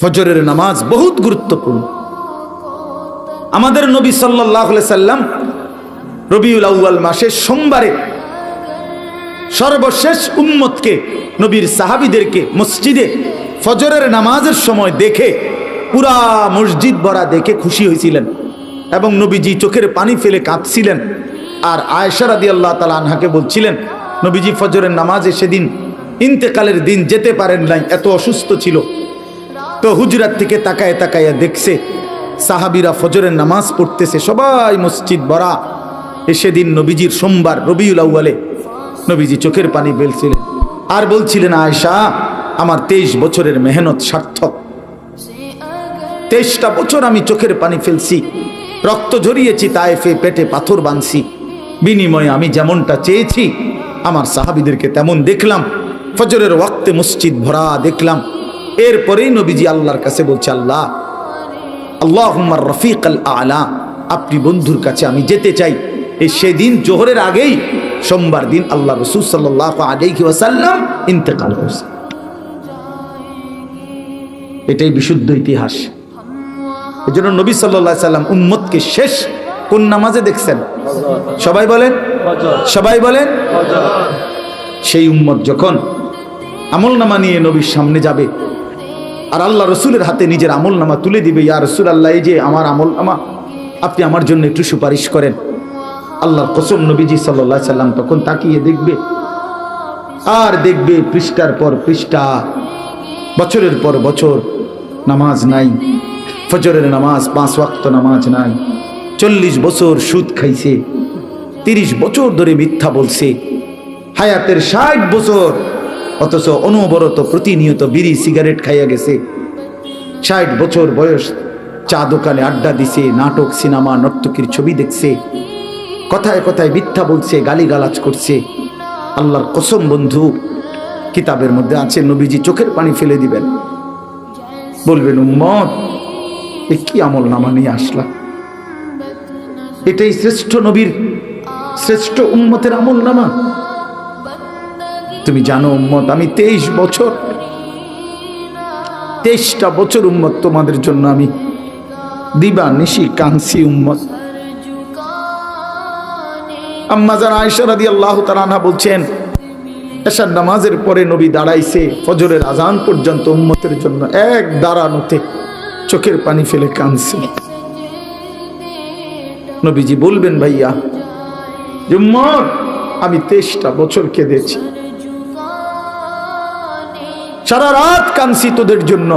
ফজরের নামাজ বহুত গুরুত্বপূর্ণ। আমাদের নবী সাল্লাল্লাহু আলাইহি সাল্লাম রবিউল আউয়াল মাসের সোমবারে সর্বশেষ উম্মতকে, নবীর সাহাবীদেরকে মসজিদে ফজরের নামাজের সময় দেখে পুরা মসজিদ ভরা দেখে খুশি হয়েছিলেন এবং নবীজি চোখের পানি ফেলে কাঁদছিলেন। আর আয়েশা রাদিয়াল্লাহু তাআলা আনহাকে বলছিলেন, নবীজি ফজরের নামাজে সেদিন ইন্তেকালের দিন যেতে পারেন নাই, এত অসুস্থ ছিল। তো হুজরাত থেকে তাকায় তাকায়া দেখছে সাহাবীরা ফজরের নামাজ পড়তেছে, সবাই মসজিদ ভরা। সেদিন নবীজির সোমবার রবিউল আউয়ালে নবীজি চোখের পানি ফেলছিলেন আর বলছিলেন, আয়েশা আমার 23 বছরের মেহনত সার্থক। 23টা বছর আমি চোখের পানি ফেলছি, রক্ত ঝরিয়েছি, তায়েফে পেটে পাথর বাঁধছি, বিনিময়ে আমি যেমনটা চেয়েছি আমার সাহাবীদেরকে তেমন দেখলাম। ফজরের ওয়াক্তে মসজিদ ভরা দেখলাম। এরপরেই নবীজি আল্লাহর কাছে বলছে, আল্লাহ আল্লাহুম্মা রফিকাল আলা, আপনি বন্ধুর কাছে আমি যেতে চাই। এই সেদিন জোহরের আগেই সোমবার দিন আল্লাহ রাসূল সাল্লাল্লাহু আলাইহি ওয়াসাল্লাম ইন্তেকাল করেছে। এটাই বিশুদ্ধ ইতিহাস। এজন্য নবী সাল্লাল্লাহু আলাইহি সাল্লাম উম্মতকে শেষ কোন নামাজে দেখছেন? সবাই বলেন, সবাই বলেন। সেই উম্মত যখন আমলনামা নিয়ে নবীর সামনে যাবে আর আল্লাহ রসুলের হাতে নিজের আমলনামা তুলে দিবে, ইয়া রাসূলুল্লাহ, এই যে আমার আমলনামা, আপনি আমার জন্য একটু সুপারিশ করেন। আল্লাহর কসম, নবীজি সাল্লাল্লাহু আলাইহি সাল্লাম তখন তাকিয়ে দেখবে আর দেখবে পৃষ্ঠার পর পৃষ্ঠা, বছরের পর বছর নামাজ নাই, ফজরের নামাজ 5 ওয়াক্ত নামাজ নাই, 40 বছর সুদ খাইছে, 30 বছর ধরে মিথ্যা বলছে, হায়াতের 60 বছর, অথচ অনবরত প্রতিনিয়ত বিড়ি সিগারেট খাইয়া গেছে। 60 বছর বয়স, চা দোকানে আড্ডা দিছে, নাটক সিনেমা নর্তকীর ছবি দেখছে, কথায় কথায় মিথ্যা বলছে, গালিগালাজ করছে। আল্লাহর কসম বন্ধু, কিতাবের মধ্যে আছে নবীজি চোখের পানি ফেলে দিবেন, বলবেন, উম্মত এ কি আমল নামা নিয়ে আসলা? এটাই শ্রেষ্ঠ নবীর, শ্রেষ্ঠ উম্মতের আমল নামা? তুমি জানো উম্মত, আমি 23টা বছর উম্মত তোমাদের জন্য আমি দিবা নিশি কাঁদছি উম্মত। আম্মা জান আয়েশা রাদিয়াল্লাহু তাআলা আনহা বলছেন, এশার নামাজের পরে নবী দাঁড়াইছে ফজরের আজান পর্যন্ত উম্মতের জন্য এক দাঁড়ানোতে চোখের পানি ফেলে কাঁদছে। নবীজি বলবেন, ভাইয়া উম্মত আমি 23টা বছর কেঁদেছি, সারা রাত কাঁদছি তোদের জন্য।